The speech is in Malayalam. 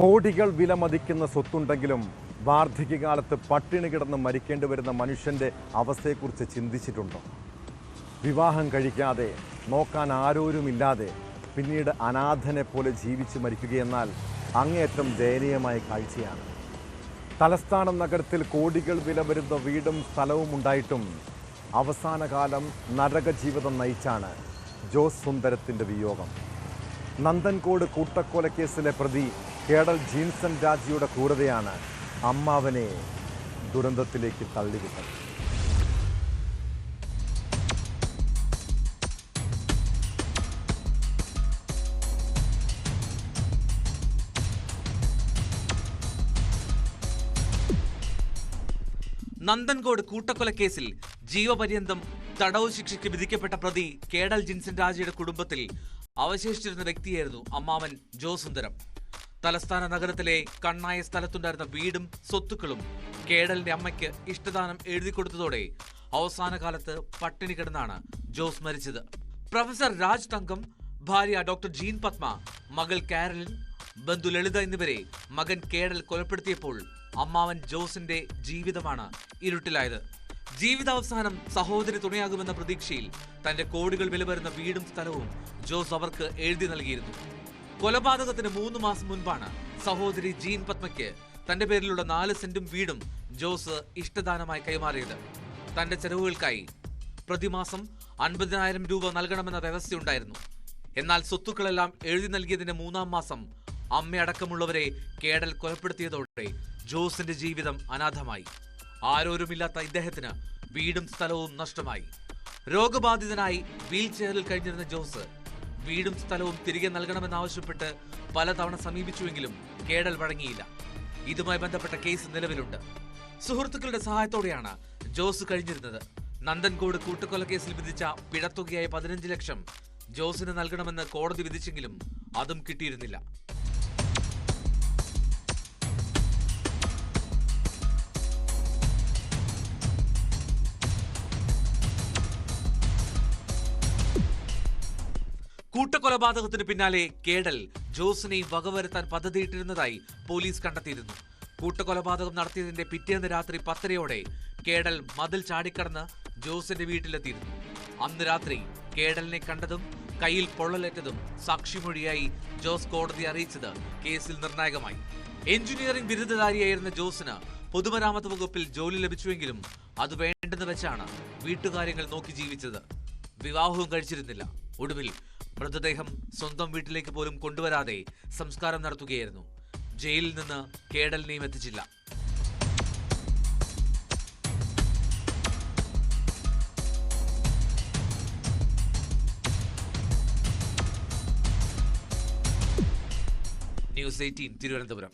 കോടികൾ വിലമതിക്കുന്ന സ്വത്തുണ്ടെങ്കിലും വാർദ്ധക്യകാലത്ത് പട്ടിണി കിടന്ന് മരിക്കേണ്ടി വരുന്ന മനുഷ്യൻ്റെ അവസ്ഥയെക്കുറിച്ച് ചിന്തിച്ചിട്ടുണ്ടോ? വിവാഹം കഴിക്കാതെ നോക്കാൻ ആരോരുമില്ലാതെ പിന്നീട് അനാഥനെ പോലെ ജീവിച്ച് മരിക്കുകയെന്നാൽ അങ്ങേയറ്റം ദയനീയമായ കാഴ്ചയാണ്. തലസ്ഥാന നഗരത്തിൽ കോടികൾ വില വരുന്ന വീടും സ്ഥലവും ഉണ്ടായിട്ടും അവസാന കാലം നരക ജീവിതം നയിച്ചാണ് ജോസ് സുന്ദരത്തിൻ്റെ വിയോഗം. നന്ദൻകോട് കൂട്ടക്കൊലക്കേസിലെ പ്രതി കേഡൽ ജീൻസൺ രാജിയുടെ ക്രൂരതയാണ് അമ്മാവനെ ദുരന്തത്തിലേക്ക് തള്ളിവിട്ടത്. നന്ദൻകോട് കൂട്ടക്കൊലക്കേസിൽ ജീവപര്യന്തം തടവ് ശിക്ഷയ്ക്ക് വിധിക്കപ്പെട്ട പ്രതി കേഡൽ ജിൻസൺ രാജയുടെ കുടുംബത്തിൽ അവശേഷിച്ചിരുന്ന വ്യക്തിയായിരുന്നു അമ്മാവൻ ജോസ് സുന്ദരം. തലസ്ഥാന നഗരത്തിലെ കണ്ണായ സ്ഥലത്തുണ്ടായിരുന്ന വീടും സ്വത്തുക്കളും കേഡലിന്റെ അമ്മയ്ക്ക് ഇഷ്ടദാനം എഴുതി കൊടുത്തതോടെ അവസാന കാലത്ത് പട്ടിണി കിടന്നാണ് ജോസ് മരിച്ചത്. പ്രൊഫസർ രാജ് തങ്കം, ഭാര്യ ഡോക്ടർ ജീൻ പത്മ, മകൾ കാരലിൻ, ബന്ധു ലളിത എന്നിവരെ മകൻ കേഡൽ കൊലപ്പെടുത്തിയപ്പോൾ അമ്മാവൻ ജോസിന്റെ ജീവിതമാണ് ഇരുട്ടിലായത്. ജീവിതാവസാനം സഹോദരി തുണയാകുമെന്ന പ്രതീക്ഷയിൽ തന്റെ കോടികൾ വില വരുന്ന വീടും സ്ഥലവും ജോസ് അവർക്ക് എഴുതി നൽകിയിരുന്നു. കൊലപാതകത്തിന് 3 മാസം മുൻപാണ് സഹോദരി ജീൻ പത്മയ്ക്ക് തന്റെ പേരിലുള്ള 4 സെന്റും വീടും ജോസ് ഇഷ്ടദാനമായി കൈമാറിയത്. തന്റെ ചെലവുകൾക്കായി പ്രതിമാസം 50,000 രൂപ നൽകണമെന്ന വ്യവസ്ഥയുണ്ടായിരുന്നു. എന്നാൽ സ്വത്തുക്കളെല്ലാം എഴുതി നൽകിയതിന്റെ 3-ാം മാസം അമ്മയടക്കമുള്ളവരെ കേഡൽ കൊലപ്പെടുത്തിയതോടെ ജോസിന്റെ ജീവിതം അനാഥമായി. ആരോരുമില്ലാത്ത ഇദ്ദേഹത്തിന് വീടും സ്ഥലവും നഷ്ടമായി. രോഗബാധിതനായി വീൽ ചെയറിൽ കഴിഞ്ഞിരുന്ന ജോസ് വീടും സ്ഥലവും തിരികെ നൽകണമെന്നാവശ്യപ്പെട്ട് പലതവണ സമീപിച്ചുവെങ്കിലും കേഡൽ വഴങ്ങിയില്ല. ഇതുമായി ബന്ധപ്പെട്ട കേസ് നിലവിലുണ്ട്. സുഹൃത്തുക്കളുടെ സഹായത്തോടെയാണ് ജോസ് കഴിഞ്ഞിരുന്നത്. നന്ദൻകോട് കൂട്ടക്കൊലക്കേസിൽ വിധിച്ച പിഴത്തുകയായ 15 ലക്ഷം ജോസിന് നൽകണമെന്ന് കോടതി വിധിച്ചെങ്കിലും അതും കിട്ടിയിരുന്നില്ല. കൂട്ടക്കൊലപാതകത്തിന് പിന്നാലെ കേഡൽ ജോസിനെയും വകവരുത്താൻ പദ്ധതിയിട്ടിരുന്നതായി പോലീസ് കണ്ടെത്തിയിരുന്നു. കൂട്ടക്കൊലപാതകം നടത്തിയതിന്റെ പിറ്റേന്ന് രാത്രി 10:30 കേഡൽ മതിൽ ചാടിക്കടന്ന് ജോസിന്റെ വീട്ടിലെത്തിയിരുന്നു. അന്ന് രാത്രി കേഡലിനെ കണ്ടതും കയ്യിൽ പൊള്ളലേറ്റതും സാക്ഷിമൊഴിയായി ജോസ് കോടതിയെ അറിയിച്ചത് കേസിൽ നിർണായകമായി. എഞ്ചിനീയറിംഗ് ബിരുദധാരിയായിരുന്ന ജോസിന് പൊതുമരാമത്ത് വകുപ്പിൽ ജോലി ലഭിച്ചുവെങ്കിലും അത് വേണ്ടെന്ന് വെച്ചാണ് വീട്ടുകാര്യങ്ങൾ നോക്കി ജീവിച്ചത്. വിവാഹവും കഴിച്ചിരുന്നില്ല. ഒടുവിൽ മൃതദേഹം സ്വന്തം വീട്ടിലേക്ക് പോലും കൊണ്ടുവരാതെ സംസ്കാരം നടത്തുകയായിരുന്നു. ജയിലിൽ നിന്ന് കേഡലിനെയും എത്തിച്ചില്ല. ന്യൂസ് 18 തിരുവനന്തപുരം.